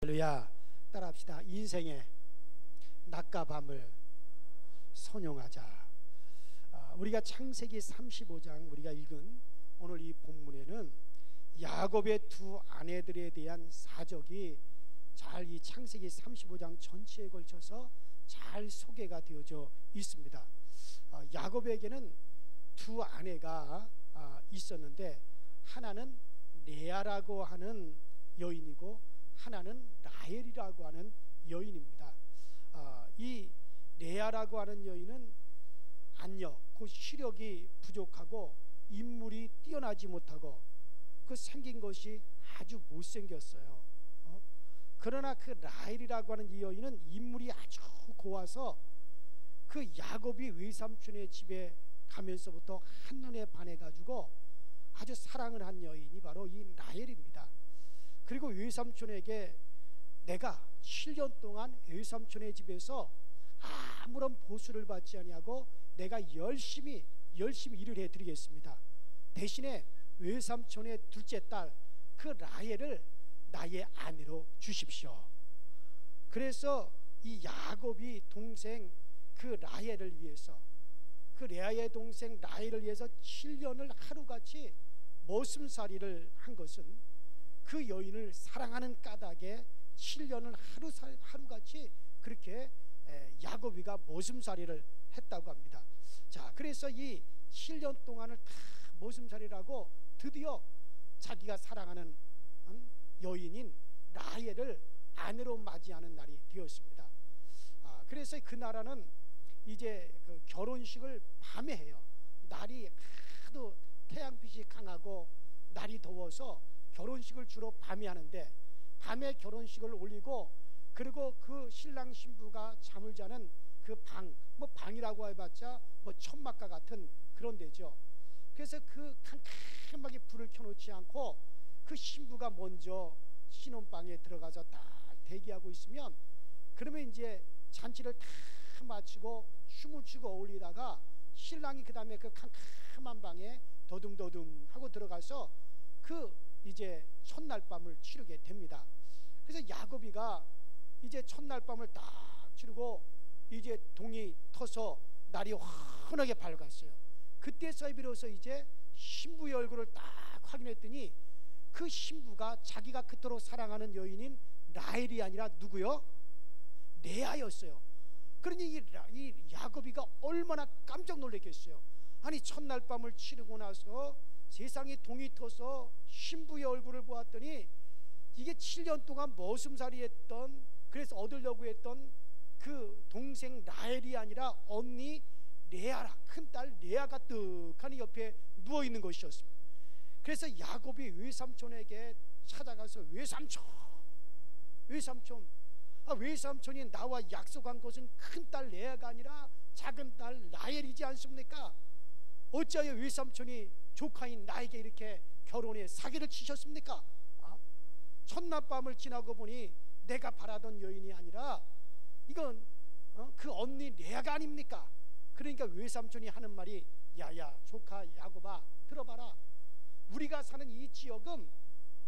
할렐루야. 따라합시다. 인생의 낮과 밤을 선용하자. 우리가 창세기 35장 우리가 읽은 오늘 이 본문에는 야곱의 두 아내들에 대한 사적이 잘 이 창세기 35장 전체에 걸쳐서 잘 소개가 되어져 있습니다. 야곱에게는 두 아내가 있었는데 하나는 레아라고 하는 여인이고 하나는 라헬이라고 하는 여인입니다. 이 레아라고 하는 여인은 안력, 그 시력이 부족하고 인물이 뛰어나지 못하고 그 생긴 것이 아주 못생겼어요. 그러나 그 라헬이라고 하는 이 여인은 인물이 아주 고와서 그 야곱이 외삼촌의 집에 가면서부터 한눈에 반해가지고 아주 사랑을 한 여인이 바로 이 라헬입니다. 그리고 외삼촌에게 내가 7년 동안 외삼촌의 집에서 아무런 보수를 받지 아니하고 내가 열심히 일을 해드리겠습니다. 대신에 외삼촌의 둘째 딸 그 라헬을 나의 아내로 주십시오. 그래서 이 야곱이 동생 그 라헬을 위해서, 그 레아의 동생 라헬을 위해서 7년을 하루같이 머슴살이를 한 것은 그 여인을 사랑하는 까닭에 7년을 하루같이 그렇게 야곱이가 머슴살이를 했다고 합니다. 자, 그래서 이 7년 동안을 다 머슴살이를 하고 드디어 자기가 사랑하는 여인인 라헬을 아내로 맞이하는 날이 되었습니다. 그래서 그 나라는 이제 그 결혼식을 밤에 해요. 날이 하도 태양빛이 강하고 날이 더워서 결혼식을 주로 밤에 하는데, 밤에 결혼식을 올리고 그리고 그 신랑 신부가 잠을 자는 그 방, 뭐 방이라고 해봤자 뭐 천막과 같은 그런 데죠. 그래서 그 캄캄하게 불을 켜놓지 않고 그 신부가 먼저 신혼방에 들어가서 딱 대기하고 있으면, 그러면 이제 잔치를 다 마치고 춤을 추고 어울리다가 신랑이 그 다음에 그 캄캄한 방에 더듬더듬 하고 들어가서 그 이제 첫날 밤을 치르게 됩니다. 그래서 야곱이가 이제 첫날 밤을 딱 치르고 이제 동이 터서 날이 환하게 밝았어요. 그때서야 비로소 이제 신부의 얼굴을 딱 확인했더니 그 신부가 자기가 그토록 사랑하는 여인인 라헬이 아니라 누구요? 레아였어요. 그러니 이 야곱이가 얼마나 깜짝 놀랐겠어요. 아니 첫날 밤을 치르고 나서 세상에 동이 터서 신부의 얼굴을 보았더니 이게 7년 동안 머슴살이 했던, 그래서 얻으려고 했던 그 동생 라헬이 아니라 언니 레아라, 큰딸 레아가 떡하니 옆에 누워있는 것이었습니다. 그래서 야곱이 외삼촌에게 찾아가서 외삼촌이 나와 약속한 것은 큰딸 레아가 아니라 작은딸 라헬이지 않습니까? 어찌하여 외삼촌이 조카인 나에게 이렇게 결혼에 사기를 치셨습니까? 첫날 밤을 지나고 보니 내가 바라던 여인이 아니라 이건 그 언니 레아가 아닙니까? 그러니까 외삼촌이 하는 말이, 야야 조카 야곱아 들어봐라. 우리가 사는 이 지역은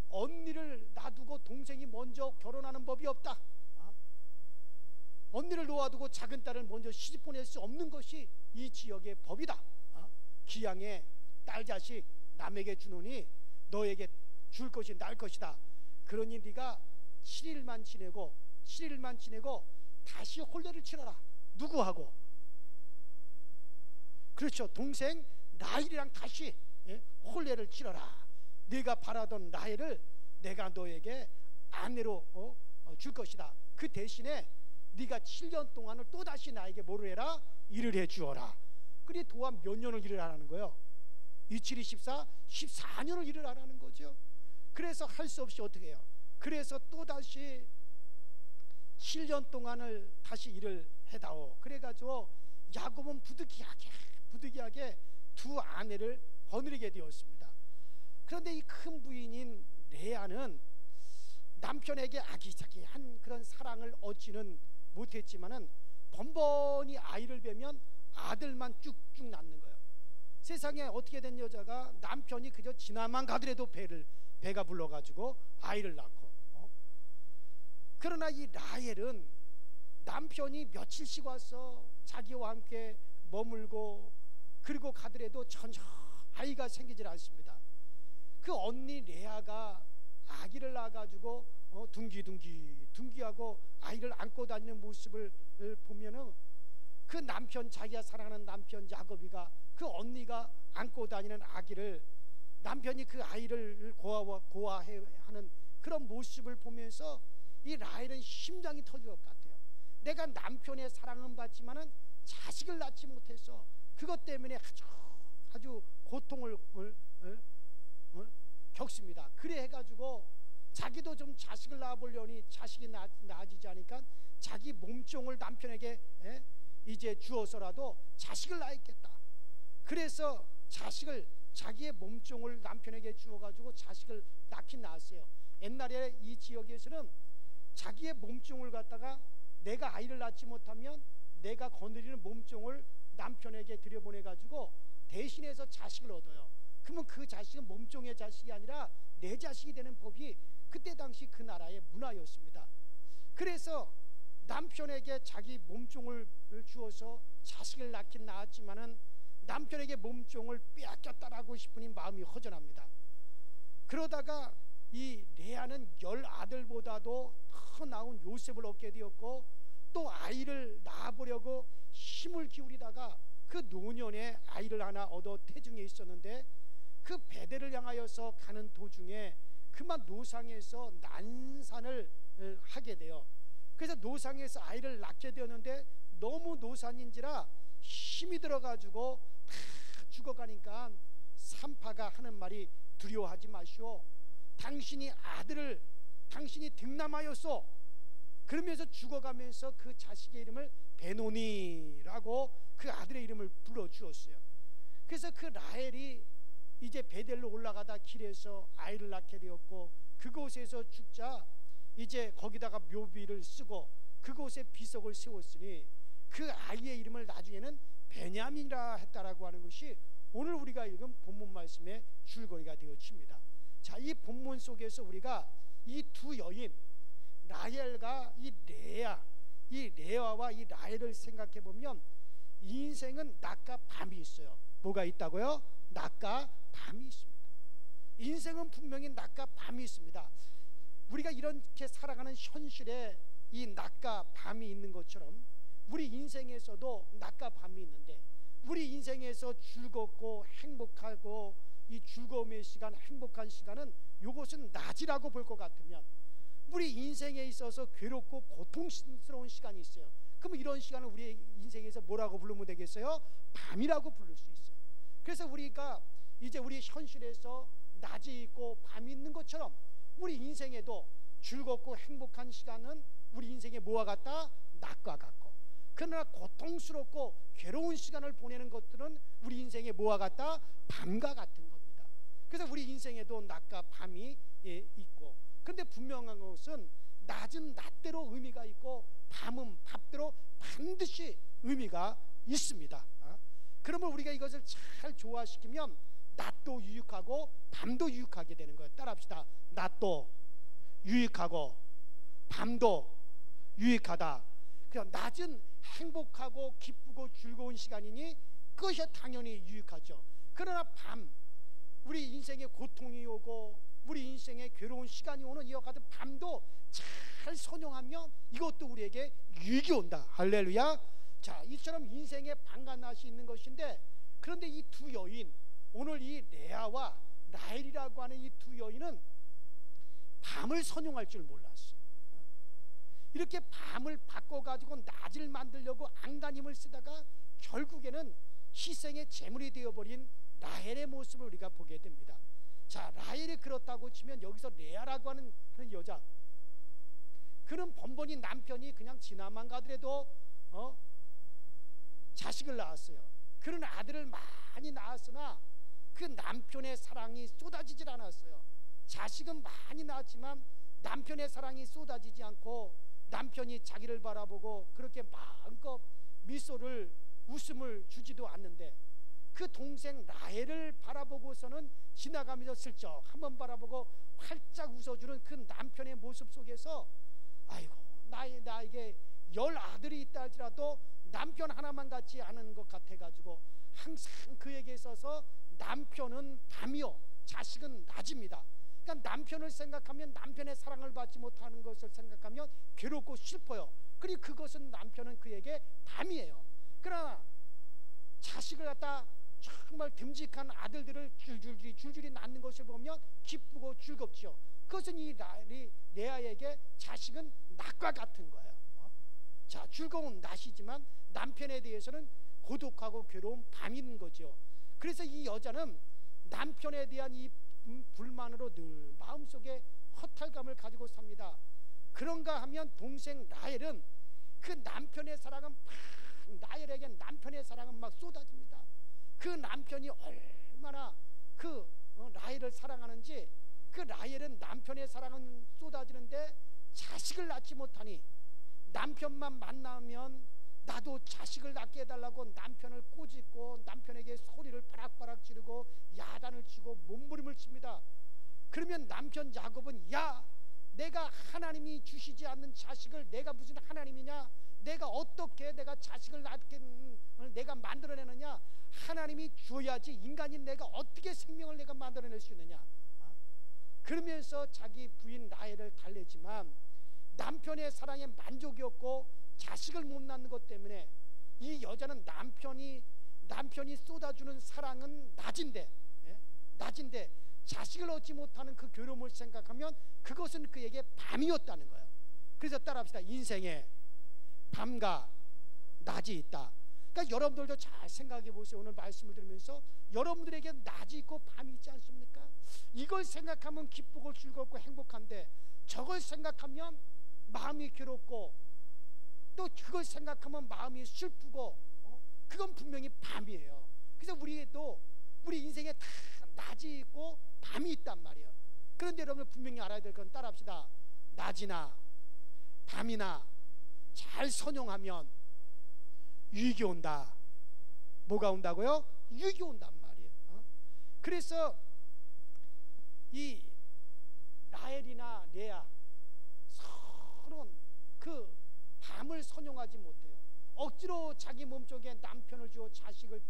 언니를 놔두고 동생이 먼저 결혼하는 법이 없다. 언니를 놓아두고 작은 딸을 먼저 시집 보낼 수 없는 것이 이 지역의 법이다. 기양에 딸 자식 남에게 주노니 너에게 줄 것이 날 것이다. 그러니 네가 7일만 지내고 다시 혼례를 치러라. 누구하고? 그렇죠, 동생 라헬이랑 다시 혼례를 치러라. 네가 바라던 라헬을 내가 너에게 아내로 줄 것이다. 그 대신에 네가 7년 동안을 또다시 나에게 뭐를 해라? 일을 해주어라. 그래 도한 몇 년을 일을 하라는 거예요? 27, 24, 14년을 일을 하라는 거죠. 그래서 할 수 없이 어떻게 해요? 그래서 또다시 7년 동안을 다시 일을 해다오. 그래가지고 야곱은 부득이하게 두 아내를 거느리게 되었습니다. 그런데 이 큰 부인인 레아는 남편에게 아기자기한 그런 사랑을 얻지는 못했지만은 번번이 아이를 뵈면 아들만 쭉쭉 낳는 거예요. 세상에 어떻게 된 여자가 남편이 그저 지나만 가더라도 배가 불러가지고 아이를 낳고 그러나 이 라헬은 남편이 며칠씩 와서 자기와 함께 머물고 그리고 가더라도 전혀 아이가 생기질 않습니다. 그 언니 레아가 아기를 낳아가지고 둥기하고 아이를 안고 다니는 모습을 보면은 그 남편, 자기가 사랑하는 남편 야곱이가 그 언니가 안고 다니는 아기를, 남편이 그 아이를 고아해하는 그런 모습을 보면서 이 라헬은 심장이 터질 것 같아요. 내가 남편의 사랑은 받지만은 자식을 낳지 못해서 그것 때문에 아주 고통을 겪습니다. 그래 해가지고 자기도 좀 자식을 낳아보려니 자식이 낳아지지 않으니까 자기 몸종을 남편에게 이제 주어서라도 자식을 낳겠다. 그래서 자기의 몸종을 남편에게 주어가지고 자식을 낳긴 낳았어요. 옛날에 이 지역에서는 자기의 몸종을 갖다가 내가 아이를 낳지 못하면 내가 거느리는 몸종을 남편에게 들여보내가지고 대신해서 자식을 얻어요. 그러면 그 자식은 몸종의 자식이 아니라 내 자식이 되는 법이 그때 당시 그 나라의 문화였습니다. 그래서 남편에게 자기 몸종을 주어서 자식을 낳긴 낳았지만은 남편에게 몸종을 빼앗겼다라고 싶으니 마음이 허전합니다. 그러다가 이 레아는 10아들보다도 더 나은 요셉을 얻게 되었고 또 아이를 낳아보려고 힘을 기울이다가 그 노년에 아이를 하나 얻어 태중에 있었는데 그 베델을 향하여서 가는 도중에 그만 노상에서 난산을 하게 돼요. 그래서 노상에서 아이를 낳게 되었는데 너무 노산인지라 힘이 들어가지고 다 죽어가니까 산파가 하는 말이 두려워하지 마시오. 당신이 득남하였소. 그러면서 죽어가면서 그 자식의 이름을 베노니라고 그 아들의 이름을 불러주었어요. 그래서 그 라헬이 이제 베델로 올라가다 길에서 아이를 낳게 되었고 그곳에서 죽자 이제 거기다가 묘비를 쓰고 그곳에 비석을 세웠으니 그 아이의 이름을 나중에는 베냐민이라 했다라고 하는 것이 오늘 우리가 읽은 본문 말씀의 줄거리가 되어집니다. 자, 이 본문 속에서 우리가 이 두 여인 라헬과 이 레아와 이 라헬을 생각해 보면 인생은 낮과 밤이 있어요. 뭐가 있다고요? 낮과 밤이 있습니다. 인생은 분명히 낮과 밤이 있습니다. 우리가 이렇게 살아가는 현실에 이 낮과 밤이 있는 것처럼 우리 인생에서도 낮과 밤이 있는데 우리 인생에서 즐겁고 행복하고 이 즐거움의 시간, 행복한 시간은 이것은 낮이라고 볼 것 같으면 우리 인생에 있어서 괴롭고 고통스러운 시간이 있어요. 그럼 이런 시간을 우리 인생에서 뭐라고 부르면 되겠어요? 밤이라고 부를 수 있어요. 그래서 우리가 이제 우리 현실에서 낮이 있고 밤이 있는 것처럼 우리 인생에도 즐겁고 행복한 시간은 우리 인생에 뭐와 같다? 낮과 같고, 그러나 고통스럽고 괴로운 시간을 보내는 것들은 우리 인생에 뭐와 같다? 밤과 같은 겁니다. 그래서 우리 인생에도 낮과 밤이 있고, 근데 분명한 것은 낮은 낮대로 의미가 있고 밤은 밤대로 반드시 의미가 있습니다. 그러면 우리가 이것을 잘 조화시키면 낮도 유익하고 밤도 유익하게 되는 거예요. 따라합시다. 낮도 유익하고 밤도 유익하다. 그래서 낮은 행복하고 기쁘고 즐거운 시간이니 그것이 당연히 유익하죠. 그러나 밤, 우리 인생에 고통이 오고 우리 인생에 괴로운 시간이 오는 이와 같은 밤도 잘 선용하면 이것도 우리에게 유익이 온다. 할렐루야. 자, 이처럼 인생에 밤과 낮이 있는 것인데, 그런데 이 두 여인, 오늘 이 레아와 라헬이라고 하는 이 두 여인은 밤을 선용할 줄 몰랐어요. 이렇게 밤을 바꿔가지고 낮을 만들려고 안간힘을 쓰다가 결국에는 희생의 제물이 되어버린 라헬의 모습을 우리가 보게 됩니다. 자, 라헬이 그렇다고 치면 여기서 레아라고 하는 여자, 그는 번번이 남편이 그냥 지나만 가더라도 자식을 낳았어요. 그런 아들을 많이 낳았으나 그 남편의 사랑이 쏟아지질 않았어요. 자식은 많이 낳았지만 남편의 사랑이 쏟아지지 않고 남편이 자기를 바라보고 그렇게 마음껏 미소를, 웃음을 주지도 않는데, 그 동생 라헬을 바라보고서는 지나가면서 슬쩍 한번 바라보고 활짝 웃어주는 그 남편의 모습 속에서 아이고 10아들이 있다 할지라도 남편 하나만 같지 않은 것 같아가지고 항상 그에게 있어서 남편은 밤이요 자식은 낮입니다. 그러니까 남편을 생각하면, 남편의 사랑을 받지 못하는 것을 생각하면 괴롭고 슬퍼요. 그리고 그것은 남편은 그에게 밤이에요. 그러나 자식을 갖다 정말 듬직한 아들들을 줄줄이 낳는 것을 보면 기쁘고 즐겁죠. 그것은 이 레아에게 자식은 낮과 같은 거예요. 자, 즐거운 낮이지만 남편에 대해서는 고독하고 괴로운 밤인 거죠. 그래서 이 여자는 남편에 대한 이 불만으로 늘 마음속에 허탈감을 가지고 삽니다. 그런가 하면 동생 라헬은 그 남편의 사랑은 라헬에게 남편의 사랑은 막 쏟아집니다. 그 남편이 얼마나 그 라헬을 사랑하는지, 그 라헬은 남편의 사랑은 쏟아지는데 자식을 낳지 못하니 남편만 만나면 나도 자식을 낳게 해달라고 남편을 꼬집고 남편에게 소리를 바락바락 지르고 야단을 치고 몸부림을 칩니다. 그러면 남편 야곱은, 야, 내가 하나님이 주시지 않는 자식을 내가 무슨 하나님이냐, 내가 어떻게 내가 자식을 낳게 내가 만들어내느냐, 하나님이 주어야지 인간인 내가 어떻게 생명을 내가 만들어낼 수 있느냐. 그러면서 자기 부인 라헬을 달래지만 남편의 사랑에 만족이 없고 자식을 못 낳는 것 때문에 이 여자는 남편이 쏟아주는 사랑은 낮은데 자식을 얻지 못하는 그 괴로움을 생각하면 그것은 그에게 밤이었다는 거예요. 그래서 따라합시다. 인생에 밤과 낮이 있다. 그러니까 여러분들도 잘 생각해 보세요. 오늘 말씀을 들으면서 여러분들에게 낮이 있고 밤이 있지 않습니까? 이걸 생각하면 기쁘고 즐겁고 행복한데 저걸 생각하면 마음이 괴롭고 또 그걸 생각하면 마음이 슬프고 그건 분명히 밤이에요. 그래서 우리도 우리 인생에 다 낮이 있고 밤이 있단 말이에요. 그런데 여러분 분명히 알아야 될 건 따라합시다. 낮이나 밤이나 잘 선용하면 유익이 온다. 뭐가 온다고요? 유익이 온단 말이에요. 그래서 이 라헬이나 레아 서로 그 밤을 선용하지 못해요. 억지로 자기 몸속에 남편을 주어 자식을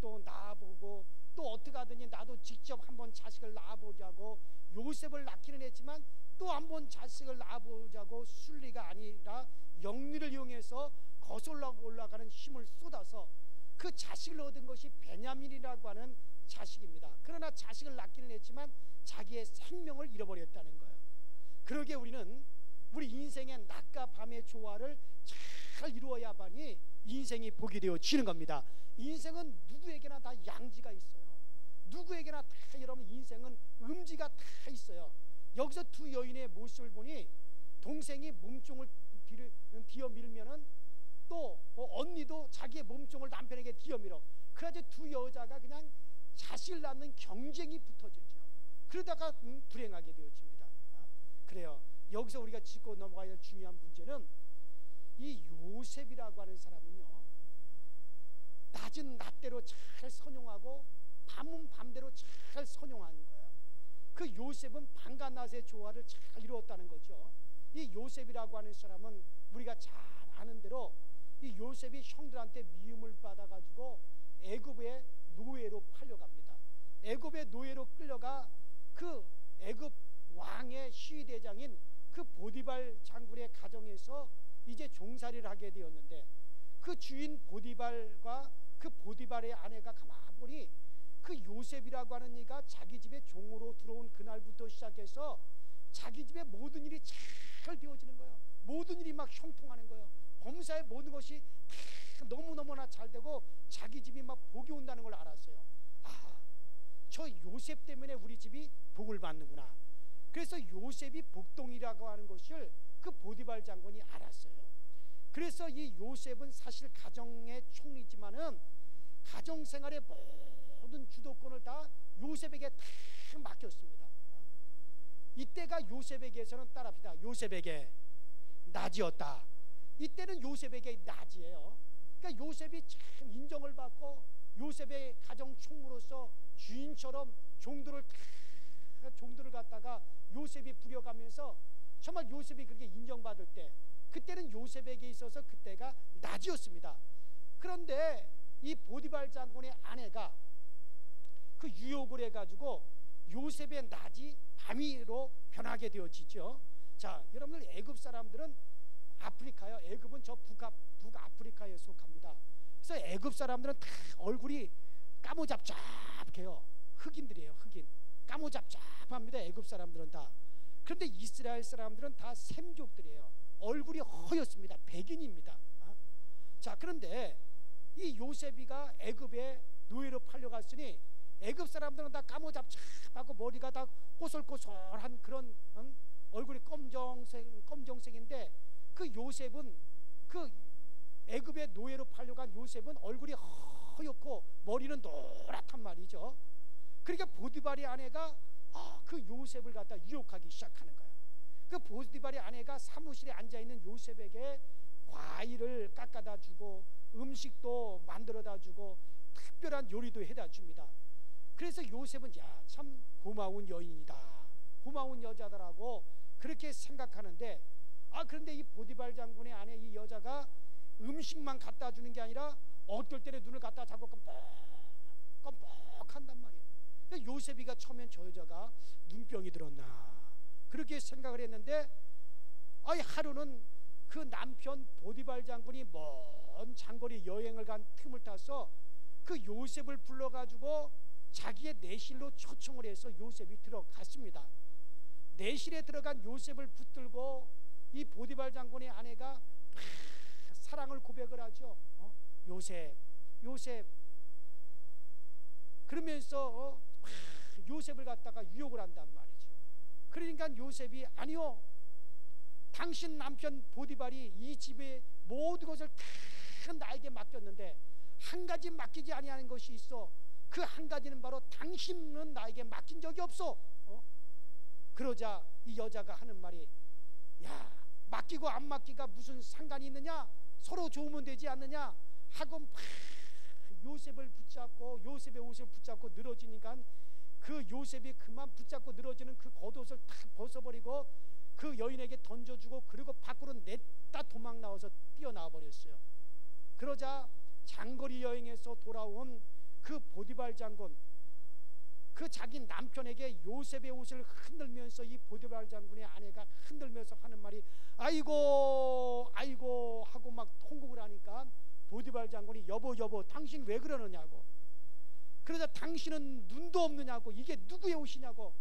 또 낳아보고 또 어떻게 하더니 나도 직접 한번 자식을 낳아보자고 요셉을 낳기는 했지만 또 한번 자식을 낳아보자고 순리가 아니라 영리를 이용해서 거슬러 올라가는 힘을 쏟아서 그 자식을 얻은 것이 베냐민이라고 하는 자식입니다. 그러나 자식을 낳기는 했지만 자기의 생명을 잃어버렸다는 거예요. 그러게 우리는 우리 인생의 낮과 밤의 조화를 잘 이루어야만이 인생이 복이 되어지는 겁니다. 인생은 누구에게나 다 양지가 있어요. 누구에게나 다 여러분 인생은 음지가 다 있어요. 여기서 두 여인의 모습을 보니 동생이 몸종을 뒤어 밀면은 또 언니도 자기의 몸종을 남편에게 뒤어 밀어. 그래서 두 여자가 그냥 자식을 낳는 경쟁이 붙어지죠. 그러다가 불행하게 되어집니다. 그래요. 여기서 우리가 짚고 넘어가야 할 중요한 문제는 이 요셉이라고 하는 사람은요, 낮은 낮대로 잘 선용하고 밤은 밤대로 잘 선용하는 거예요. 그 요셉은 밤과 낮의 조화를 잘 이루었다는 거죠. 이 요셉이라고 하는 사람은 우리가 잘 아는 대로 이 요셉이 형들한테 미움을 받아가지고 애굽의 노예로 팔려갑니다. 애굽의 노예로 끌려가 그 애굽 왕의 시위대장인 그 보디발 장군의 가정에서 이제 종살이를 하게 되었는데, 그 주인 보디발과 그 보디발의 아내가 가만히 보니 그 요셉이라고 하는 이가 자기 집에 종으로 들어온 그날부터 시작해서 자기 집의 모든 일이 잘 되어지는 거예요. 모든 일이 막 형통하는 거예요. 범사의 모든 것이 너무너무나 잘 되고 자기 집이 막 복이 온다는 걸 알았어요. 아, 저 요셉 때문에 우리 집이 복을 받는구나. 그래서 요셉이 복동이라고 하는 것을 그 보디발 장군이 알았어요. 그래서 이 요셉은 사실 가정의 총리지만은 가정생활의 모든 주도권을 다 요셉에게 다 맡겼습니다. 이때가 요셉에게서는 따라합시다. 요셉에게 낮이었다. 이때는 요셉에게 낮이에요. 그러니까 요셉이 참 인정을 받고 요셉의 가정 총무로서 주인처럼 종들을 갖다가 요셉이 부려가면서 정말 요셉이 그렇게 인정받을 때, 그때는 요셉에게 있어서 그때가 낮이었습니다. 그런데 이 보디발 장군의 아내가 그 유혹을 해가지고 요셉의 낮이 밤이로 변하게 되어지죠. 자, 여러분들 애굽 사람들은 아프리카요. 애굽은 저 북아프리카에 속합니다. 그래서 애굽 사람들은 다 얼굴이 까무잡잡해요. 흑인들이에요. 흑인. 까무잡잡합니다. 애굽 사람들은 다. 그런데 이스라엘 사람들은 다 샘족들이에요. 얼굴이 허였습니다. 백인입니다. 자, 그런데 이 요셉이가 애굽에 노예로 팔려갔으니 애굽 사람들은 다 까무잡잡하고 머리가 다 꼬솔꼬솔한 그런 얼굴이 검정색인데 그 요셉은 그 애굽의 노예로 팔려간 요셉은 얼굴이 허옇고 머리는 노랗단 말이죠. 그러니까 보디발의 아내가 그 요셉을 갖다 유혹하기 시작하는 거예요. 그 보디발의 아내가 사무실에 앉아있는 요셉에게 과일을 깎아다 주고 음식도 만들어다 주고 특별한 요리도 해다 줍니다. 그래서 요셉은 참 고마운 여인이다, 고마운 여자다라고 그렇게 생각하는데, 그런데 이 보디발 장군의 아내 이 여자가 음식만 갖다 주는 게 아니라 어떨 때는 눈을 갖다 잡고 껌뻑한단 말이에요. 그러니까 요셉이가 처음엔 저 여자가 눈병이 들었나 그렇게 생각을 했는데, 하루는 그 남편 보디발 장군이 먼 장거리 여행을 간 틈을 타서 그 요셉을 불러가지고 자기의 내실로 초청을 해서 요셉이 들어갔습니다. 내실에 들어간 요셉을 붙들고 이 보디발 장군의 아내가 사랑을 고백을 하죠. 요셉, 요셉. 그러면서 요셉을 갖다가 유혹을 한단 말이죠. 그러니까 요셉이 아니요, 당신 남편 보디발이 이 집의 모든 것을 다 나에게 맡겼는데 한 가지 맡기지 아니하는 것이 있어. 그 한 가지는 바로 당신은 나에게 맡긴 적이 없어. 그러자 이 여자가 하는 말이, 야, 맡기고 안 맡기가 무슨 상관이 있느냐, 서로 좋으면 되지 않느냐 하고 요셉을 붙잡고 요셉의 옷을 붙잡고 늘어지니까 그 요셉이 그만 붙잡고 늘어지는 그 겉옷을 다 벗어버리고 그 여인에게 던져주고 그리고 밖으로 냈다 도망 나와서 뛰어나와 버렸어요. 그러자 장거리 여행에서 돌아온 그 보디발 장군, 그 자기 남편에게 요셉의 옷을 흔들면서 이 보디발 장군의 아내가 흔들면서 하는 말이 아이고 아이고 하고 막 통곡을 하니까 보디발 장군이 여보 당신 왜 그러느냐고. 그러자 당신은 눈도 없느냐고, 이게 누구의 옷이냐고.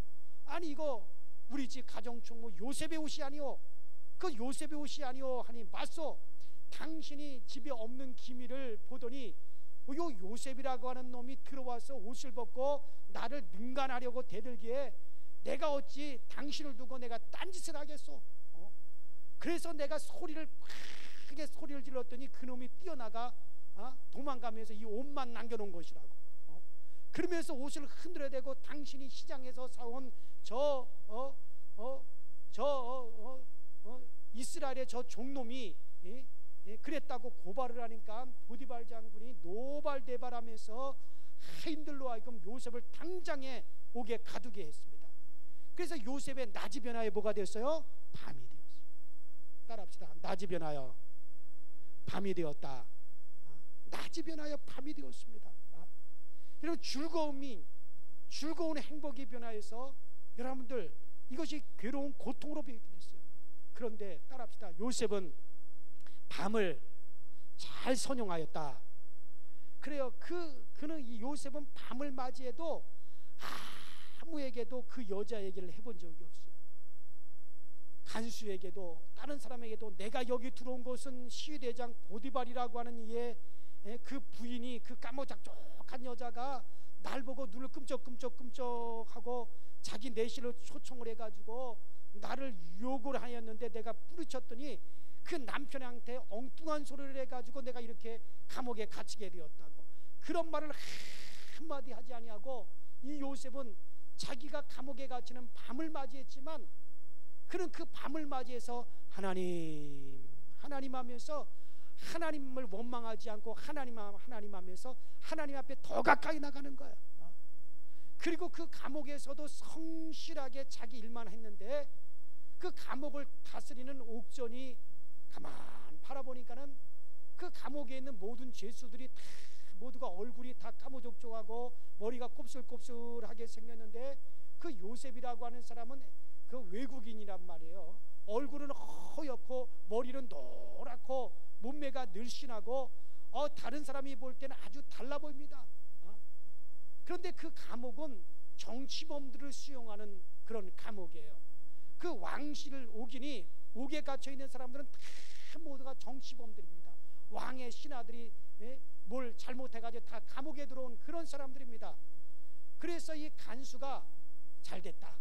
아니 이거 우리 집 가정총무 요셉의 옷이 아니오, 그 요셉의 옷이 아니오 하니 맞소, 당신이 집에 없는 기미를 보더니 요 요셉이라고 하는 놈이 들어와서 옷을 벗고 나를 능간하려고 대들기에 내가 어찌 당신을 두고 내가 딴짓을 하겠소. 그래서 내가 크게 소리를 질렀더니 그놈이 뛰어나가 도망가면서 이 옷만 남겨놓은 것이라고. 그러면서 옷을 흔들어대고 당신이 시장에서 사온 이스라엘의 저 종놈이 그랬다고 고발을 하니까 보디발 장군이 노발대발하면서 하인들로 하여금 요셉을 당장에 옥에 가두게 했습니다. 그래서 요셉의 낮이 변하여 뭐가 됐어요? 밤이 되었어요. 따라합시다. 낮이 변하여 밤이 되었다. 낮이 변하여 밤이 되었습니다. 이런 즐거운 행복이 변하여서 여러분들 이것이 괴로운 고통으로 변하게 됐어요. 그런데 따라합시다. 요셉은 밤을 잘 선용하였다. 그래요. 그는 이 요셉은 밤을 맞이해도 아무에게도 그 여자 얘기를 해본 적이 없어요. 간수에게도 다른 사람에게도 내가 여기 들어온 것은 시위대장 보디발이라고 하는 이의 그 부인이 그 까무잡잡한 여자가 날 보고 눈을 끔쩍끔쩍하고 자기 내실로 초청을 해가지고 나를 유혹을 하였는데 내가 뿌리쳤더니 그 남편한테 엉뚱한 소리를 해가지고 내가 이렇게 감옥에 갇히게 되었다고. 그런 말을 한마디 하지 아니하고 이 요셉은 자기가 감옥에 갇히는 밤을 맞이했지만 그는 그 밤을 맞이해서 하나님 하면서 하나님을 원망하지 않고 하나님 하면서 하나님 앞에 더 가까이 나가는 거야. 그리고 그 감옥에서도 성실하게 자기 일만 했는데 그 감옥을 다스리는 옥전이 가만 바라보니까는 그 감옥에 있는 모든 죄수들이 다 모두가 얼굴이 다 까무족족하고 머리가 곱슬곱슬하게 생겼는데 그 요셉이라고 하는 사람은 그 외국인이란 말이에요. 얼굴은 허옇고 머리는 노랗고 몸매가 늘씬하고 다른 사람이 볼 때는 아주 달라 보입니다. 그런데 그 감옥은 정치범들을 수용하는 그런 감옥이에요. 그 왕실 옥에 갇혀 있는 사람들은 다 모두가 정치범들입니다. 왕의 신하들이 뭘 잘못해가지고 다 감옥에 들어온 그런 사람들입니다. 그래서 이 간수가 잘 됐다.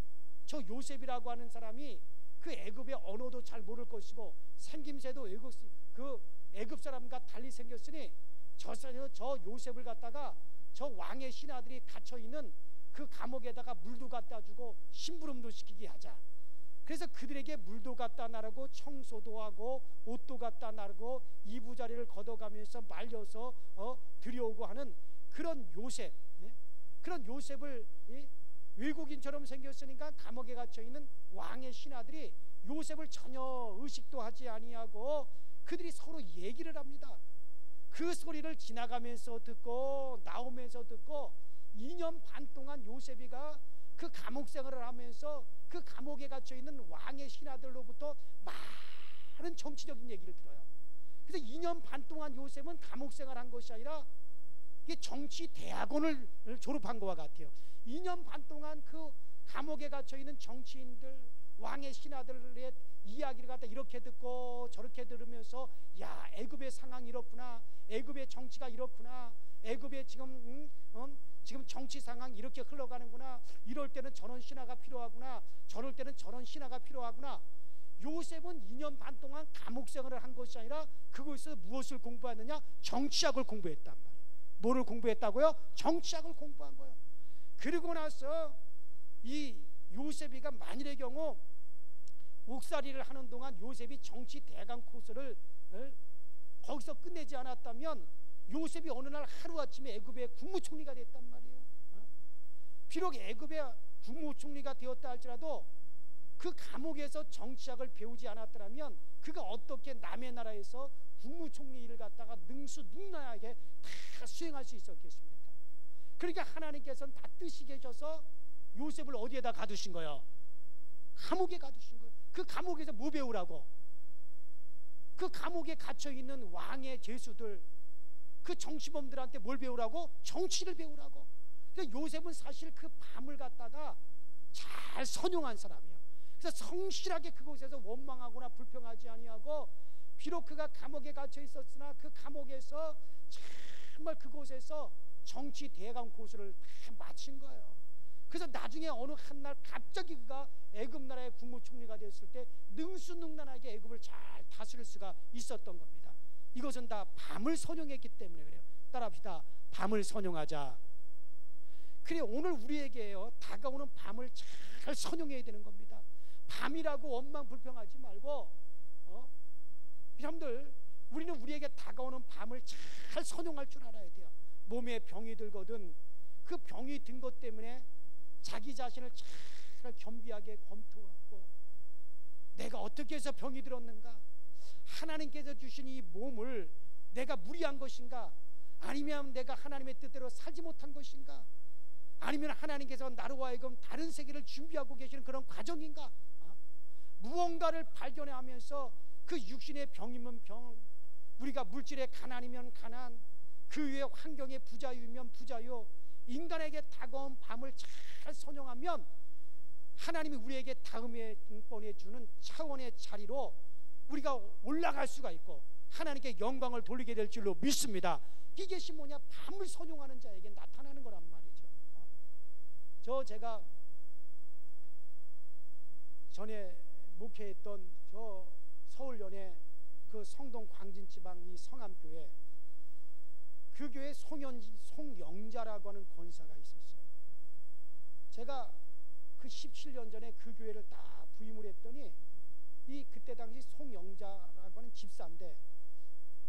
저 요셉이라고 하는 사람이 그 애굽의 언어도 잘 모를 것이고 생김새도 애굽 사람과 달리 생겼으니 저 요셉을 갖다가 저 왕의 신하들이 갇혀 있는 그 감옥에다가 물도 갖다 주고 심부름도 시키게 하자. 그래서 그들에게 물도 갖다 나르고 청소도 하고 옷도 갖다 나르고 이부자리를 걷어가면서 말려서 들여오고 하는 그런 요셉, 그런 요셉을 외국인처럼 생겼으니까 감옥에 갇혀 있는 왕의 신하들이 요셉을 전혀 의식도 하지 아니하고 그들이 서로 얘기를 합니다. 그 소리를 지나가면서 듣고 나오면서 듣고 2년 반 동안 요셉이가 그 감옥 생활을 하면서 그 감옥에 갇혀 있는 왕의 신하들로부터 많은 정치적인 얘기를 들어요. 그래서 2년 반 동안 요셉은 감옥 생활한 것이 아니라 이게 정치 대학원을 졸업한 것과 같아요. 2년 반 동안 그 감옥에 갇혀 있는 정치인들, 왕의 신하들의 이야기를 갖다 이렇게 듣고 저렇게 들으면서 야, 애굽의 상황이 이렇구나, 애굽의 정치가 이렇구나, 애굽의 지금 정치 상황이 이렇게 흘러가는구나, 이럴 때는 저런 신하가 필요하구나, 저럴 때는 저런 신하가 필요하구나. 요셉은 2년 반 동안 감옥 생활을 한 것이 아니라 그곳에서 무엇을 공부하느냐? 정치학을 공부했단 말이에요. 뭐를 공부했다고요? 정치학을 공부한 거예요. 그리고 나서 이 요셉이가 만일의 경우 옥살이를 하는 동안 요셉이 정치 대강 코스를 거기서 끝내지 않았다면 요셉이 어느 날 하루아침에 애굽의 국무총리가 됐단 말이에요. 비록 애굽의 국무총리가 되었다 할지라도 그 감옥에서 정치학을 배우지 않았더라면 그가 어떻게 남의 나라에서 국무총리 일을 갖다가 능수능란하게 다 수행할 수 있었겠습니까? 그러니까 하나님께서는 다 뜻이 계셔서 요셉을 어디에다 가두신 거예요? 감옥에 가두신 거예요. 그 감옥에서 뭐 배우라고? 그 감옥에 갇혀있는 왕의 죄수들, 그 정치범들한테 뭘 배우라고? 정치를 배우라고. 그래서 요셉은 사실 그 밤을 갖다가 잘 선용한 사람이에요. 그래서 성실하게 그곳에서 원망하거나 불평하지 아니하고 비록 그가 감옥에 갇혀 있었으나 그 감옥에서 정말 그곳에서 정치 대강 고수를 다 마친 거예요. 그래서 나중에 어느 한날 갑자기 그가 애굽 나라의 국무총리가 됐을 때 능수능란하게 애굽을 잘 다스릴 수가 있었던 겁니다. 이것은 다 밤을 선용했기 때문에 그래요. 따라합시다. 밤을 선용하자. 그래, 오늘 우리에게요, 다가오는 밤을 잘 선용해야 되는 겁니다. 밤이라고 원망 불평하지 말고 여러분들, 우리는 우리에게 다가오는 밤을 잘 선용할 줄 알아야 돼요. 몸에 병이 들거든 그 병이 든 것 때문에 자기 자신을 잘 겸비하게 검토하고 내가 어떻게 해서 병이 들었는가, 하나님께서 주신 이 몸을 내가 무리한 것인가, 아니면 내가 하나님의 뜻대로 살지 못한 것인가, 아니면 하나님께서 나로 하여금 다른 세계를 준비하고 계시는 그런 과정인가. 무언가를 발견하면서 그 육신의 병이면 병, 우리가 물질의 가난이면 가난, 그 위에 환경의 부자유면 부자유, 인간에게 다가온 밤을 잘 선용하면 하나님이 우리에게 다음에 주는 차원의 자리로 우리가 올라갈 수가 있고 하나님께 영광을 돌리게 될 줄로 믿습니다. 이것이 뭐냐? 밤을 선용하는 자에게 나타나는 거란 말이죠. 제가 전에 목회했던 저 서울연의 그 성동 광진지방 이 성암교회, 그 교회 송영자라고 하는 권사가 있었어요. 제가 그 17년 전에 그 교회를 딱 부임을 했더니 이 그때 당시 송영자라고 하는 집사인데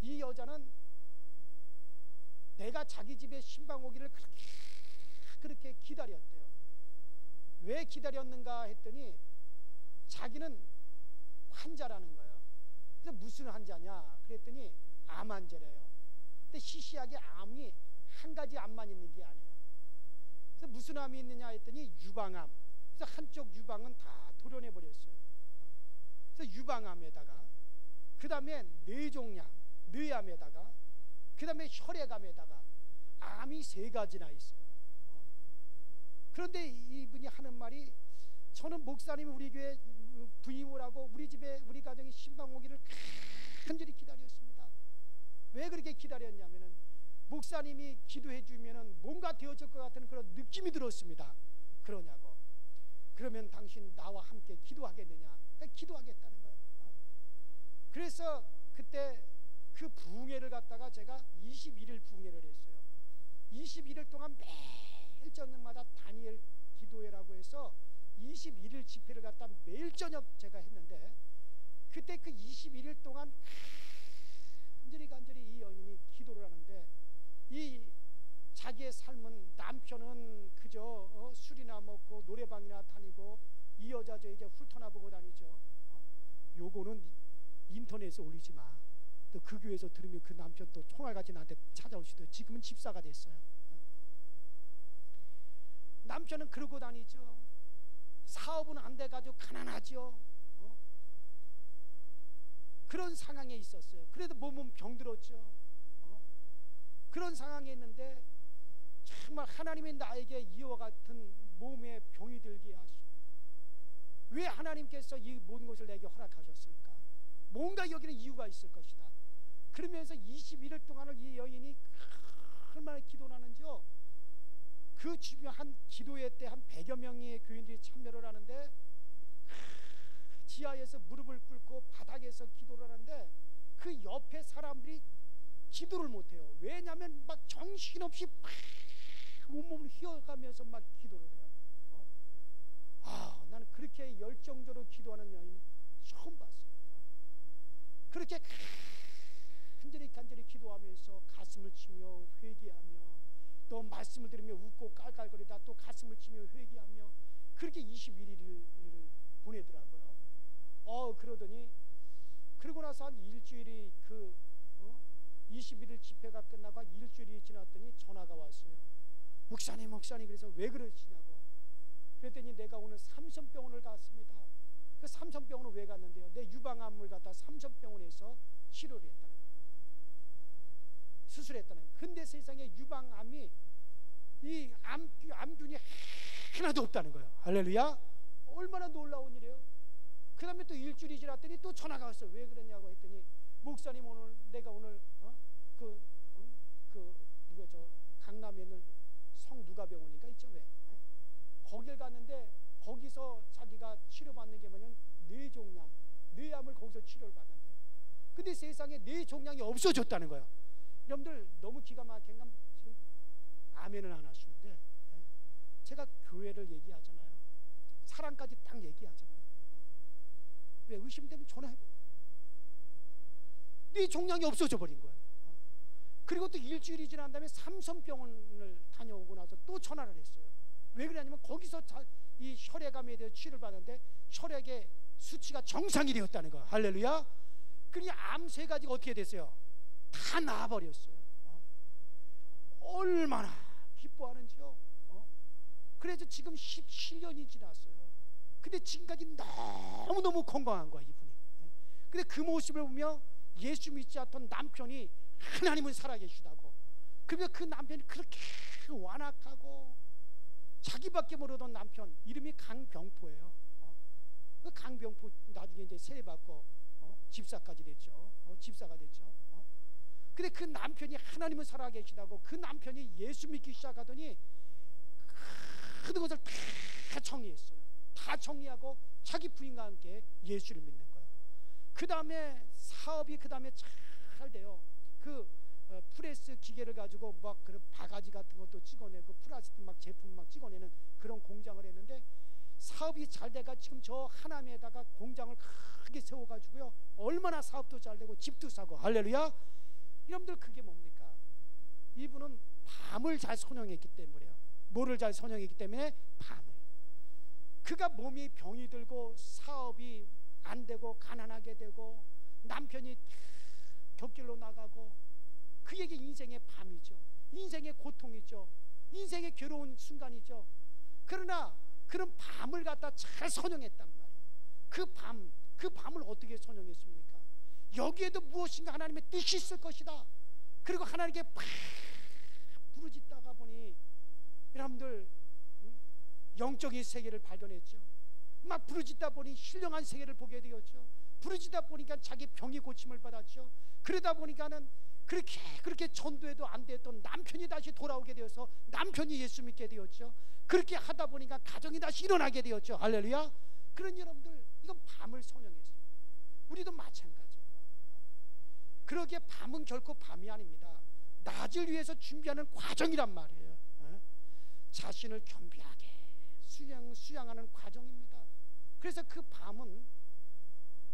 이 여자는 내가 자기 집에 신방 오기를 그렇게 기다렸대요. 왜 기다렸는가 했더니 자기는 환자라는 거예요. 그래서 무슨 환자냐 그랬더니 암 환자래요. 근데 시시하게 암이 한 가지 암만 있는 게 아니에요. 그래서 무슨 암이 있느냐 했더니 유방암. 그래서 한쪽 유방은 다 도려내 버렸어요. 그래서 유방암에다가 그 다음에 뇌종양, 뇌암에다가 그 다음에 혈액암에다가 암이 3가지나 있어요. 그런데 이분이 하는 말이, 저는 목사님이 우리 교회 부임을 하고 우리 집에 우리 가정에 신방 오기를 간절히 기다렸습니다. 왜 그렇게 기다렸냐면은 목사님이 기도해 주면은 뭔가 되어질 것 같은 그런 느낌이 들었습니다. 그러냐고. 그러면 당신 나와 함께 기도하겠느냐? 그러니까 기도하겠다는 거예요. 그래서 그때 그 부흥회를 갖다가 제가 21일 부흥회를 했어요. 21일 동안 매일 저녁마다 다니엘 기도회라고 해서 21일 집회를 갖다 매일 저녁 제가 했는데, 그때 그 21일 동안 간절히 이 여인이 기도를 하는데, 이 자기의 삶은 남편은 그저 술이나 먹고 노래방이나 다니고 이 여자 저 이제 훑어나 보고 다니죠. 요거는 인터넷에 올리지 마. 또 그 교회에서 들으면 그 남편 또 총알같이 나한테 찾아올 수도 있어요. 지금은 집사가 됐어요. 남편은 그러고 다니죠. 사업은 안 돼가지고 가난하죠. 그런 상황에 있었어요. 그래도 몸은 병들었죠. 그런 상황에 있는데 정말 하나님이 나에게 이와 같은 몸에 병이 들게 하시고, 왜 하나님께서 이 모든 것을 내게 허락하셨을까? 뭔가 여기는 이유가 있을 것이다. 그러면서 21일 동안을 이 여인이 얼마나 기도를 하는지요. 그 주변 한 기도회 때 한 100여 명의 교인들이 참여를 하는데, 지하에서 무릎을 꿇고 바닥에서 기도를 하는데 그 옆에 사람들이 기도를 못해요. 왜냐하면 막 정신없이 막 온몸을 휘어가면서 막 기도를 해요. 나는 그렇게 열정적으로 기도하는 여인 처음 봤어요. 그렇게 간절히 기도하면서 가슴을 치며 회개하며, 또 말씀을 들으며 웃고 깔깔거리다 또 가슴을 치며 회개하며, 그렇게 21일을 보내더라고요. 그러더니 그러고 나서 한 일주일이 21일 집회가 끝나고 한 일주일이 지났더니 전화가 왔어요. 목사님 그래서 왜 그러시냐고. 그랬더니 내가 오늘 삼성병원을 갔습니다. 그 삼성병원을 왜 갔는데요, 내 유방암을 갖다 삼성병원에서 치료를 했다는 거예요. 수술했다는 거예요. 근데 세상에 유방암이 이 암균이 하나도 없다는 거예요. 할렐루야. 얼마나 놀라운 일이에요. 그 다음에 또 일주일이 지났더니 또 전화가 왔어요. 왜 그러냐고 했더니, 목사님 내가 오늘 강남에 있는 성누가병원인가 있죠, 왜? 거길 갔는데 거기서 자기가 치료받는 게 뭐냐면 뇌종양, 뇌암을 거기서 치료를 받는데요. 근데 세상에 뇌종양이 없어졌다는 거예요. 여러분들 너무 기가 막힌 건 지금 아멘을 안 하시는데, 제가 교회를 얘기하잖아요. 사랑까지 딱 얘기하잖아요. 왜? 의심되면 전화해봐. 뇌종양이 없어져 버린 거예요. 그리고 또 일주일이 지난 다음에 삼성병원을 다녀오고 나서 또 전화를 했어요. 왜 그러냐면 거기서 이 혈액암에 대해서 치료를 받는데 혈액의 수치가 정상이 되었다는 거예요. 할렐루야. 그러니 암 3가지가 어떻게 됐어요? 다 나아버렸어요. 얼마나 기뻐하는지요. 그래서 지금 17년이 지났어요. 근데 지금까지 너무너무 건강한 거야, 이분이. 근데 그 모습을 보며 예수 믿지 않던 남편이 하나님은 살아계시다고, 그러면 그 남편이 그렇게 완악하고 자기밖에 모르던 남편, 이름이 강병포예요. 그 강병포 나중에 이제 세례받고 집사까지 됐죠. 집사가 됐죠. 근데 그 남편이 하나님은 살아계시다고, 그 남편이 예수 믿기 시작하더니 모든 것을 다 정리했어요. 다 정리하고 자기 부인과 함께 예수를 믿는 거예요. 그 다음에 사업이 그 다음에 잘 돼요. 그 프레스 기계를 가지고 막 그런 바가지 같은 것도 찍어내고 플라스틱 막 제품 막 찍어내는 그런 공장을 했는데, 사업이 잘 돼가 지금 저 하남에다가 공장을 크게 세워가지고요, 얼마나 사업도 잘 되고 집도 사고. 할렐루야. 여러분들 그게 뭡니까? 이분은 밤을 잘 선용했기 때문에요. 뭐를 잘 선용했기 때문에? 밤을. 그가 몸이 병이 들고 사업이 안 되고 가난하게 되고 남편이 곁길로 나가고 그에게 인생의 밤이죠. 인생의 고통이죠. 인생의 괴로운 순간이죠. 그러나 그런 밤을 갖다 잘 선용했단 말이에요. 그 밤을 어떻게 선용했습니까? 여기에도 무엇인가 하나님의 뜻이 있을 것이다. 그리고 하나님께 팍 부르짖다가 보니 여러분들 영적인 세계를 발견했죠. 막 부르짖다 보니 신령한 세계를 보게 되었죠. 부르짖다 보니까 자기 병이 고침을 받았죠. 그러다 보니까는 그렇게 전도해도 안 됐던 남편이 다시 돌아오게 되어서 남편이 예수 믿게 되었죠. 그렇게 하다 보니까 가정이 다시 일어나게 되었죠. 할렐루야. 그런 여러분들, 이건 밤을 선용했어요. 우리도 마찬가지예요. 그러기에 밤은 결코 밤이 아닙니다. 낮을 위해서 준비하는 과정이란 말이에요. 자신을 겸비하게 수양하는 과정입니다. 그래서 그 밤은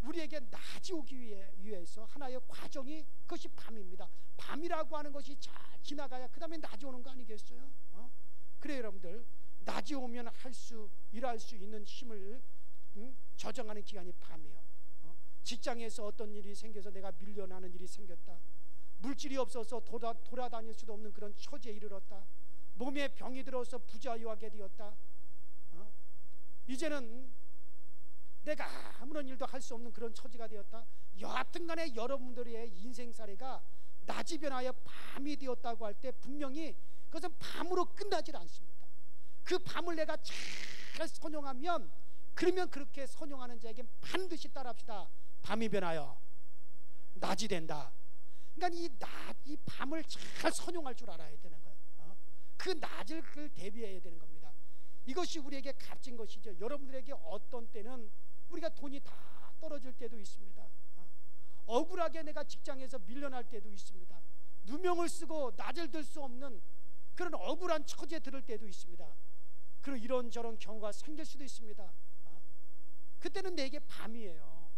우리에게 낮이 오기 위해서 하나의 과정이, 그것이 밤입니다. 밤이라고 하는 것이 잘 지나가야 그 다음에 낮이 오는 거 아니겠어요? 그래요 여러분들, 낮이 오면 일할 수 있는 힘을 저장하는 기간이 밤이에요. 직장에서 어떤 일이 생겨서 내가 밀려나는 일이 생겼다. 물질이 없어서 돌아다닐 수도 없는 그런 처지에 이르렀다. 몸에 병이 들어서 부자유하게 되었다. 이제는 내가 아무런 일도 할 수 없는 그런 처지가 되었다. 여하튼 간에 여러분들의 인생사례가 낮이 변하여 밤이 되었다고 할 때 분명히 그것은 밤으로 끝나질 않습니다. 그 밤을 내가 잘 선용하면, 그러면 그렇게 선용하는 자에게 반드시 따라합시다. 밤이 변하여 낮이 된다. 그러니까 이 밤을 잘 선용할 줄 알아야 되는 거예요. 그 낮을 대비해야 되는 겁니다. 이것이 우리에게 값진 것이죠. 여러분들에게 어떤 때는 우리가 돈이 다 떨어질 때도 있습니다. 억울하게 내가 직장에서 밀려날 때도 있습니다. 누명을 쓰고 낯을 들 수 없는 그런 억울한 처지에 들을 때도 있습니다. 그리고 이런저런 경우가 생길 수도 있습니다. 그때는 내게 밤이에요.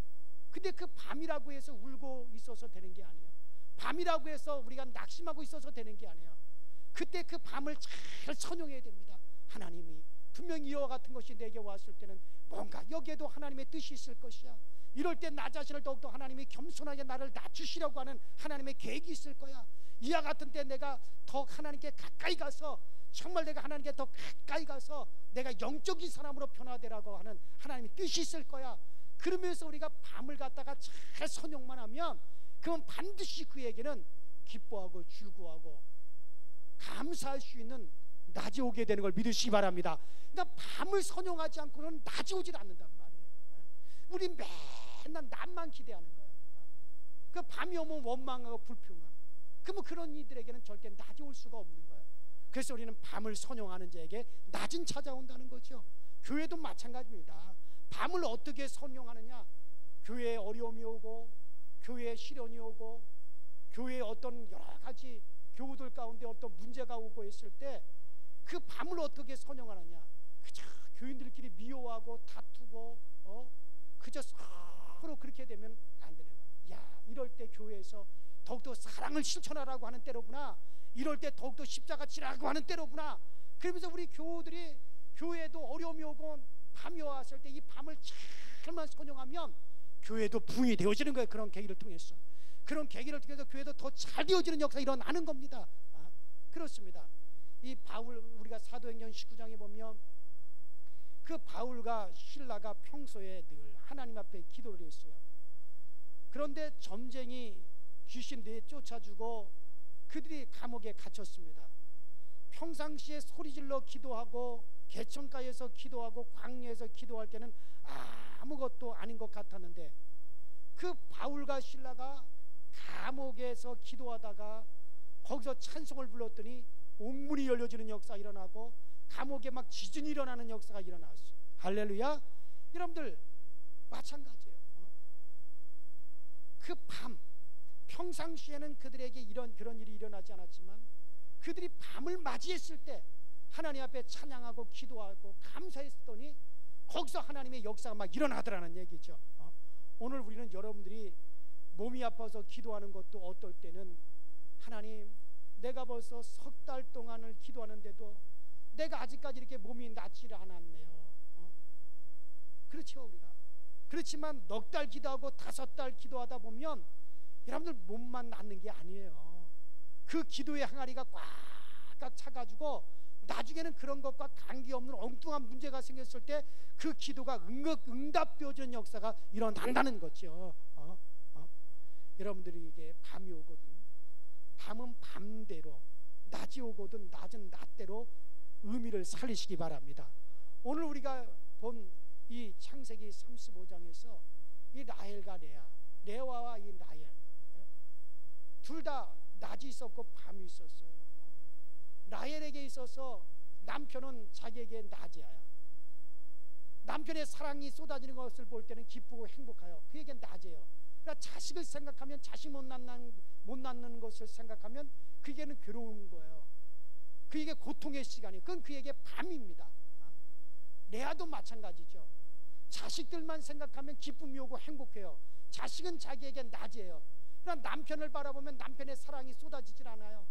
근데 그 밤이라고 해서 울고 있어서 되는 게 아니에요. 밤이라고 해서 우리가 낙심하고 있어서 되는 게 아니에요. 그때 그 밤을 잘 선용해야 됩니다. 하나님이 분명히 이와 같은 것이 내게 왔을 때는 뭔가 여기에도 하나님의 뜻이 있을 것이야. 이럴 때 나 자신을 더욱더 하나님이 겸손하게 나를 낮추시려고 하는 하나님의 계획이 있을 거야. 이와 같은 때 내가 더 하나님께 가까이 가서, 정말 내가 하나님께 더 가까이 가서 내가 영적인 사람으로 변화되라고 하는 하나님의 뜻이 있을 거야. 그러면서 우리가 밤을 갖다가 잘 선용만 하면, 그건 반드시 그에게는 기뻐하고 즐거워하고 감사할 수 있는 낮이 오게 되는 걸 믿으시기 바랍니다. 그러니까 밤을 선용하지 않고는 낮이 오질 않는단 말이에요. 우리 맨날 낮만 기대하는 거예요. 그 밤이 오면 원망하고 불평하고, 그러면 그런 이들에게는 절대 낮이 올 수가 없는 거예요. 그래서 우리는 밤을 선용하는 자에게 낮은 찾아온다는 거죠. 교회도 마찬가지입니다. 밤을 어떻게 선용하느냐? 교회에 어려움이 오고, 교회에 시련이 오고, 교회에 어떤 여러 가지 교우들 가운데 어떤 문제가 오고 있을 때 그 밤을 어떻게 선용하느냐? 그저 교인들끼리 미워하고 다투고 그저 서로 그렇게 되면 안 되는 거예요. 야, 이럴 때 교회에서 더욱더 사랑을 실천하라고 하는 때로구나. 이럴 때 더욱더 십자가 지라고 하는 때로구나. 그러면서 우리 교우들이 교회에도 어려움이 오고 밤이 왔을 때 이 밤을 잘만 선용하면 교회도 부흥이 되어지는 거예요. 그런 계기를 통해서, 그런 계기를 통해서 교회도 더 잘 되어지는 역사가 일어나는 겁니다. 그렇습니다. 이 바울, 우리가 사도행전 19장에 보면 그 바울과 실라가 평소에 늘 하나님 앞에 기도를 했어요. 그런데 점쟁이 귀신들이 쫓아주고 그들이 감옥에 갇혔습니다. 평상시에 소리질러 기도하고 개천가에서 기도하고 광야에서 기도할 때는 아무것도 아닌 것 같았는데, 그 바울과 실라가 감옥에서 기도하다가 거기서 찬송을 불렀더니 옥문이 열려지는 역사가 일어나고 감옥에 막 지진이 일어나는 역사가 일어났어요. 할렐루야. 여러분들 마찬가지예요. 그 밤, 평상시에는 그들에게 그런 일이 일어나지 않았지만 그들이 밤을 맞이했을 때 하나님 앞에 찬양하고 기도하고 감사했더니 거기서 하나님의 역사가 막 일어나더라는 얘기죠. 오늘 우리는 여러분들이 몸이 아파서 기도하는 것도 어떨 때는, 하나님, 내가 벌써 석 달 동안을 기도하는데도 내가 아직까지 이렇게 몸이 낫지를 않았네요. 그렇죠. 우리가 그렇지만 넉 달 기도하고 5달 기도하다 보면 여러분들 몸만 낫는 게 아니에요. 그 기도의 항아리가 꽉꽉 차가지고 나중에는 그런 것과 관계없는 엉뚱한 문제가 생겼을 때 그 기도가 응답되어지는 역사가 일어난다는 거죠. 여러분들에게 밤이 오거든 밤은 밤대로, 낮이 오거든 낮은 낮대로 의미를 살리시기 바랍니다. 오늘 우리가 본 이 창세기 35장에서 이 라헬과 레아와 이 라헬 둘 다 낮이 있었고 밤이 있었어요. 라헬에게 있어서 남편은 자기에게 낮이야. 남편의 사랑이 쏟아지는 것을 볼 때는 기쁘고 행복해요. 그에겐 낮이에요. 그러니까 자식을 생각하면, 자식 못 낳는 것을 생각하면 그에게는 괴로운 거예요. 그에게 고통의 시간이, 그건 그에게 밤입니다. 레아도 마찬가지죠. 자식들만 생각하면 기쁨이 오고 행복해요. 자식은 자기에게 낮이에요. 그러나 남편을 바라보면 남편의 사랑이 쏟아지질 않아요.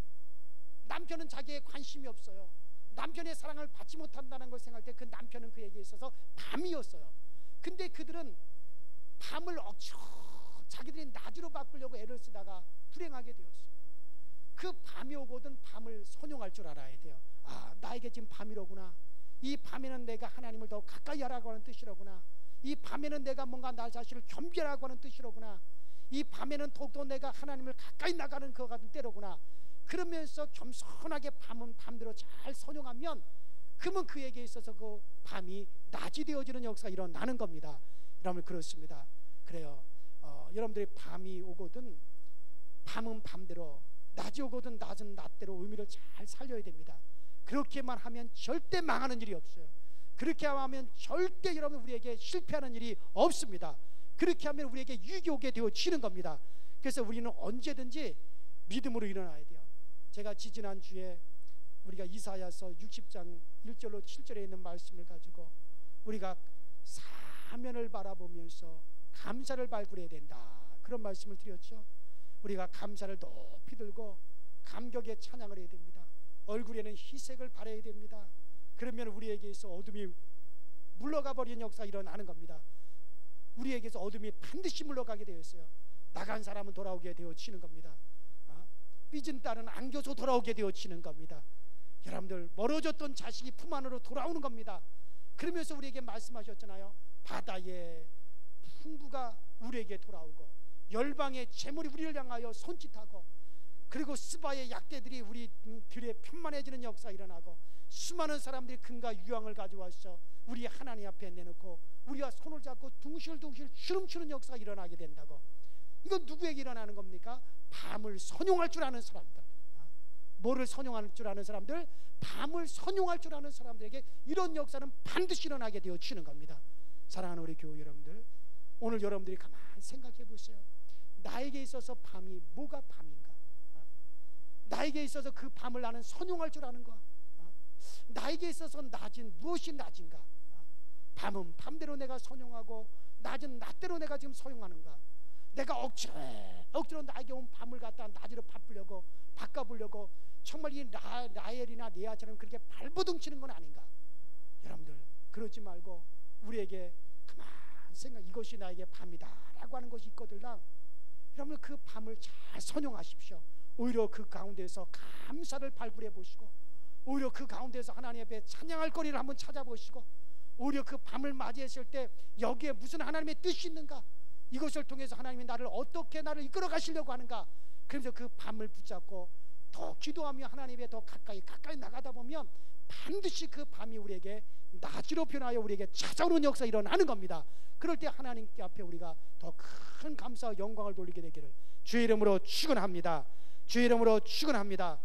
남편은 자기에 관심이 없어요. 남편의 사랑을 받지 못한다는 걸 생각할 때 그 남편은 그에게 있어서 밤이었어요. 근데 그들은 밤을 억지로 자기들이 낮으로 바꾸려고 애를 쓰다가 불행하게 되었어요. 그 밤이 오거든 밤을 선용할 줄 알아야 돼요. 아, 나에게 지금 밤이로구나. 이 밤에는 내가 하나님을 더 가까이 하라고 하는 뜻이로구나. 이 밤에는 내가 뭔가 나 자신을 겸비하라고 하는 뜻이로구나. 이 밤에는 더욱더 내가 하나님을 가까이 나가는 것 같은 때로구나. 그러면서 겸손하게 밤은 밤대로 잘 선용하면 그러면 그에게 있어서 그 밤이 낮이 되어지는 역사가 일어나는 겁니다. 여러분 그렇습니다. 그래요. 여러분들이 밤이 오거든 밤은 밤대로, 낮이 오거든 낮은 낮대로 의미를 잘 살려야 됩니다. 그렇게만 하면 절대 망하는 일이 없어요. 그렇게 하면 절대 여러분 우리에게 실패하는 일이 없습니다. 그렇게 하면 우리에게 유익이 오게 되어지는 겁니다. 그래서 우리는 언제든지 믿음으로 일어나야 돼요. 제가 지지난주에 우리가 이사야서 60장 1절로 7절에 있는 말씀을 가지고 우리가 사면을 바라보면서 감사를 발굴해야 된다, 그런 말씀을 드렸죠. 우리가 감사를 높이 들고 감격의 찬양을 해야 됩니다. 얼굴에는 희색을 바라야 됩니다. 그러면 우리에게서 어둠이 물러가 버리는 역사가 일어나는 겁니다. 우리에게서 어둠이 반드시 물러가게 되어 있어요. 나간 사람은 돌아오게 되어지는 겁니다. 삐진 딸은 안겨서 돌아오게 되어지는 겁니다. 여러분들 멀어졌던 자식이 품 안으로 돌아오는 겁니다. 그러면서 우리에게 말씀하셨잖아요. 바다의 풍부가 우리에게 돌아오고 열방의 재물이 우리를 향하여 손짓하고, 그리고 스바의 약대들이 우리 들에 편만해지는 역사가 일어나고, 수많은 사람들이 금과 유황을 가져와서 우리 하나님 앞에 내놓고 우리가 손을 잡고 둥실둥실 주름치는 역사가 일어나게 된다고. 이건 누구에게 일어나는 겁니까? 밤을 선용할 줄 아는 사람들. 뭐를 선용할 줄 아는 사람들? 밤을 선용할 줄 아는 사람들에게 이런 역사는 반드시 일어나게 되어지는 겁니다. 사랑하는 우리 교우 여러분들, 오늘 여러분들이 가만히 생각해 보세요. 나에게 있어서 밤이 뭐가 밤인가? 나에게 있어서 그 밤을 나는 선용할 줄 아는 거. 나에게 있어서 낮은 무엇이 낮은가? 밤은 밤대로 내가 선용하고 낮은 낮대로 내가 지금 서용하는가? 내가 억지로 나에게 온 밤을 갖다 낮으로 바꿔보려고 정말 이 라헬이나 레아처럼 그렇게 발버둥 치는 건 아닌가? 여러분들 그러지 말고 우리에게 가만 생각, 이것이 나에게 밤이다라고 하는 것이 있거든요. 여러분들 그 밤을 잘 선용하십시오. 오히려 그 가운데서 감사를 발굴해 보시고, 오히려 그 가운데서 하나님 앞에 찬양할 거리를 한번 찾아보시고, 오히려 그 밤을 맞이했을 때 여기에 무슨 하나님의 뜻이 있는가, 이것을 통해서 하나님이 나를 어떻게 나를 이끌어 가시려고 하는가. 그래서 그 밤을 붙잡고 더 기도하며 하나님에 더 가까이 나가다 보면 반드시 그 밤이 우리에게 낮으로 변하여 우리에게 찾아오는 역사가 일어나는 겁니다. 그럴 때 하나님께 앞에 우리가 더 큰 감사와 영광을 돌리게 되기를 주의 이름으로 축원합니다. 주의 이름으로 축원합니다.